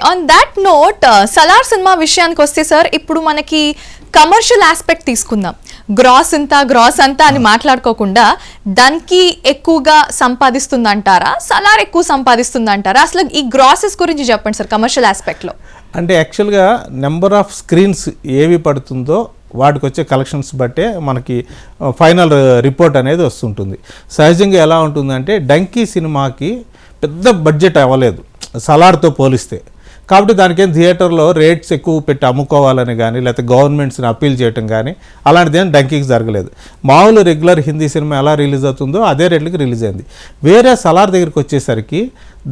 On that note Salaar cinema విషయానికి వస్తే sir, ఇప్పుడు మనకి కమర్షియల్ ఆస్పెక్ట్ తీసుకుందాం. గ్రాస్ అంతా అని మాట్లాడుకోకుండా దానికి ఎక్కువగా సంపాదిస్తుందంటారా, సలార్ ఎక్కువ సంపాదిస్తుందంటారా? అసలు ఈ గ్రాసెస్ గురించి చెప్పండి సార్ కమర్షియల్ ఆస్పెక్ట్లో. అంటే యాక్చువల్గా నెంబర్ ఆఫ్ స్క్రీన్స్ ఏవి పడుతుందో వాటికి వచ్చే కలెక్షన్స్ బట్టే మనకి ఫైనల్ రిపోర్ట్ అనేది వస్తుంటుంది. సహజంగా ఎలా ఉంటుందంటే డంకీ సినిమాకి పెద్ద బడ్జెట్ అవ్వలేదు సలార్తో పోలిస్తే. కాబట్టి దానికేం థియేటర్లో రేట్స్ ఎక్కువ పెట్టి అమ్ముకోవాలని కానీ లేకపోతే గవర్నమెంట్స్ని అప్పీల్ చేయటం కానీ అలాంటిది ఏం డంకీకి జరగలేదు. మామూలు రెగ్యులర్ హిందీ సినిమా ఎలా రిలీజ్ అవుతుందో అదే రేట్లకి రిలీజ్ అయింది. వేరే సలార్ దగ్గరికి వచ్చేసరికి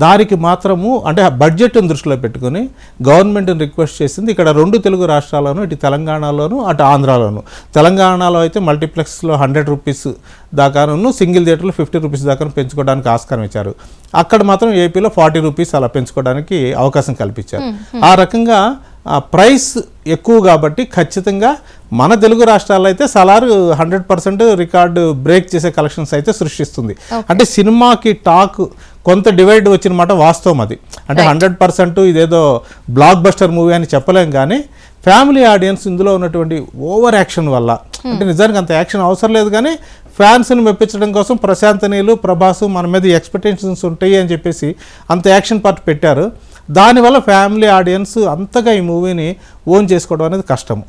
దానికి మాత్రము అంటే బడ్జెట్ని దృష్టిలో పెట్టుకుని గవర్నమెంట్ని రిక్వెస్ట్ చేసింది. ఇక్కడ 2 తెలుగు రాష్ట్రాల్లోనూ, ఇటు తెలంగాణలోను అటు ఆంధ్రాలోను. తెలంగాణలో అయితే మల్టీప్లెక్స్లో 100 రూపీస్ దాకాను, సింగిల్ థియేటర్లో 50 రూపీస్ దాకా పెంచుకోవడానికి ఆస్కారం ఇచ్చారు. అక్కడ మాత్రం ఏపీలో 40 రూపీస్ అలా పెంచుకోవడానికి అవకాశం కల్పించారు. ఆ రకంగా ప్రైస్ ఎక్కువ కాబట్టి ఖచ్చితంగా మన తెలుగు రాష్ట్రాల్లో అయితే సలార్ 100% రికార్డు బ్రేక్ చేసే కలెక్షన్స్ అయితే సృష్టిస్తుంది. అంటే సినిమాకి టాక్ కొంత డివైడ్ వచ్చిన మాట వాస్తవం అది. అంటే 100% ఇదేదో బ్లాక్ బస్టర్ మూవీ అని చెప్పలేం, కానీ ఫ్యామిలీ ఆడియన్స్ ఇందులో ఉన్నటువంటి ఓవర్ యాక్షన్ వల్ల, అంటే నిజానికి అంత యాక్షన్ అవసరం లేదు కానీ ఫ్యాన్స్ని మెప్పించడం కోసం ప్రశాంత్ నీలు, ప్రభాస్ మన మీద ఎక్స్పెక్టేషన్స్ ఉంటాయి అని చెప్పేసి అంత యాక్షన్ పార్ట్ పెట్టారు. దానివల్ల ఫ్యామిలీ ఆడియన్స్ అంతగా ఈ మూవీని ఓన్ చేసుకోవడం అనేది కష్టము.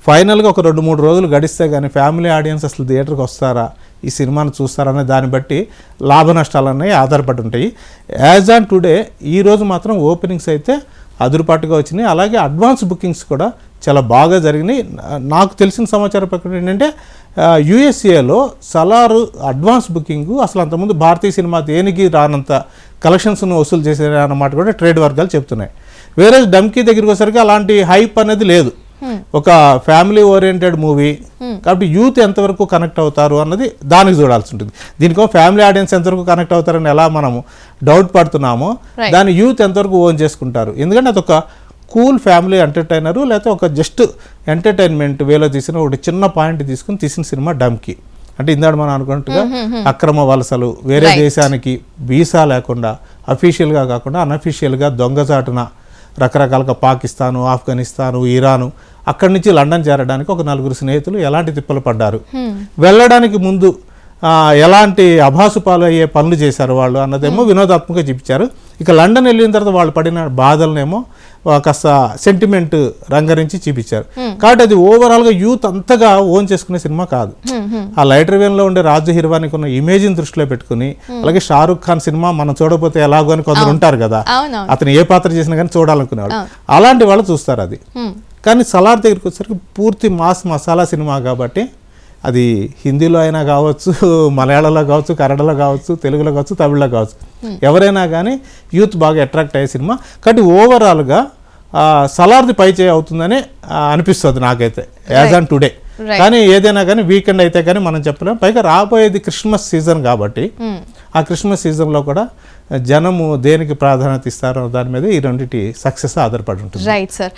ఫైనల్గా ఒక 2-3 రోజులు గడిస్తే కానీ ఫ్యామిలీ ఆడియన్స్ అసలు థియేటర్కి వస్తారా, ఈ సినిమాను చూస్తారనే దాన్ని బట్టి లాభ నష్టాలు అనేవి ఆధారపడి ఉంటాయి. యాజ్ ఆన్ టుడే ఈరోజు మాత్రం ఓపెనింగ్స్ అయితే అదురుపాటుగా వచ్చినాయి. అలాగే అడ్వాన్స్ బుకింగ్స్ కూడా చాలా బాగా జరిగినాయి. నాకు తెలిసిన సమాచారం ప్రకారం ఏంటంటే యూఎస్ఏలో సలారు అడ్వాన్స్ బుకింగ్ అసలు అంతకుముందు భారతీయ సినిమా దేనికి రానంత కలెక్షన్స్ను వసూలు చేశారు అన్నమాట కూడా ట్రేడ్ వర్గాలు చెప్తున్నాయి. వేరే డంకీ దగ్గరికి వచ్చేసరికి అలాంటి హైప్ అనేది లేదు. ఒక ఫ్యామిలీ ఓరియంటెడ్ మూవీ కాబట్టి యూత్ ఎంతవరకు కనెక్ట్ అవుతారు అన్నది దానికి చూడాల్సి ఉంటుంది. దీనికో ఫ్యామిలీ ఆడియన్స్ ఎంతవరకు కనెక్ట్ అవుతారని ఎలా మనము డౌట్ పడుతున్నామో దాన్ని యూత్ ఎంతవరకు ఓన్ చేసుకుంటారు. ఎందుకంటే అదొక కూల్ ఫ్యామిలీ ఎంటర్టైనరు, లేకపోతే ఒక జస్ట్ ఎంటర్టైన్మెంట్ వేలో తీసిన ఒకటి చిన్న పాయింట్ తీసుకుని తీసిన సినిమా డంకీ. అంటే ఇందాక మనం అనుకున్నట్టుగా అక్రమ వలసలు, వేరే దేశానికి వీసా లేకుండా అఫీషియల్గా కాకుండా అన్అఫీషియల్గా దొంగచాటున రకరకాలుగా పాకిస్తాను, ఆఫ్ఘనిస్తాను, ఇరాను, అక్కడి నుంచి లండన్ చేరడానికి ఒక 4 స్నేహితులు ఎలాంటి తిప్పలు పడ్డారు, వెళ్ళడానికి ముందు ఎలాంటి అభాసుపాలు అయ్యే పనులు చేశారు వాళ్ళు అన్నదేమో వినోదాత్మకంగా చూపించారు. ఇక లండన్ వెళ్ళిన తర్వాత వాళ్ళు పడిన బాధలనేమో కాస్త సెంటిమెంట్ రంగరించి చూపించారు. కాబట్టి అది ఓవరాల్గా యూత్ అంతగా ఓన్ చేసుకునే సినిమా కాదు. ఆ లైటర్ వేన్లో ఉండే రాజు హిర్వానికి ఉన్న ఇమేజ్ని దృష్టిలో పెట్టుకుని, అలాగే షారూఖ్ ఖాన్ సినిమా మనం చూడకపోతే ఎలాగో అని కొందరు ఉంటారు కదా, అతను ఏ పాత్ర చేసినా కానీ చూడాలనుకునేవాడు, అలాంటి వాళ్ళు చూస్తారు అది. కానీ సలార్ దగ్గరికి వచ్చేసరికి పూర్తి మాస్ మసాలా సినిమా కాబట్టి అది హిందీలో అయినా కావచ్చు, మలయాళంలో కావచ్చు, కన్నడలో కావచ్చు, తెలుగులో కావచ్చు, తమిళ్లో కావచ్చు, ఎవరైనా కానీ యూత్ బాగా అట్రాక్ట్ అయ్యే సినిమా. కాబట్టి ఓవరాల్గా సలార్ది పై చేయి అవుతుందని అనిపిస్తుంది నాకైతే యాజ్ ఆన్ టుడే. కానీ ఏదైనా కానీ వీకెండ్ అయితే కానీ మనం చెప్పలేం. పైగా రాబోయేది క్రిస్మస్ సీజన్ కాబట్టి ఆ క్రిస్మస్ సీజన్లో కూడా జనము దేనికి ప్రాధాన్యత ఇస్తారో దాని మీద ఈ రెండింటి సక్సెస్ ఆధారపడి ఉంటుంది. Right sir.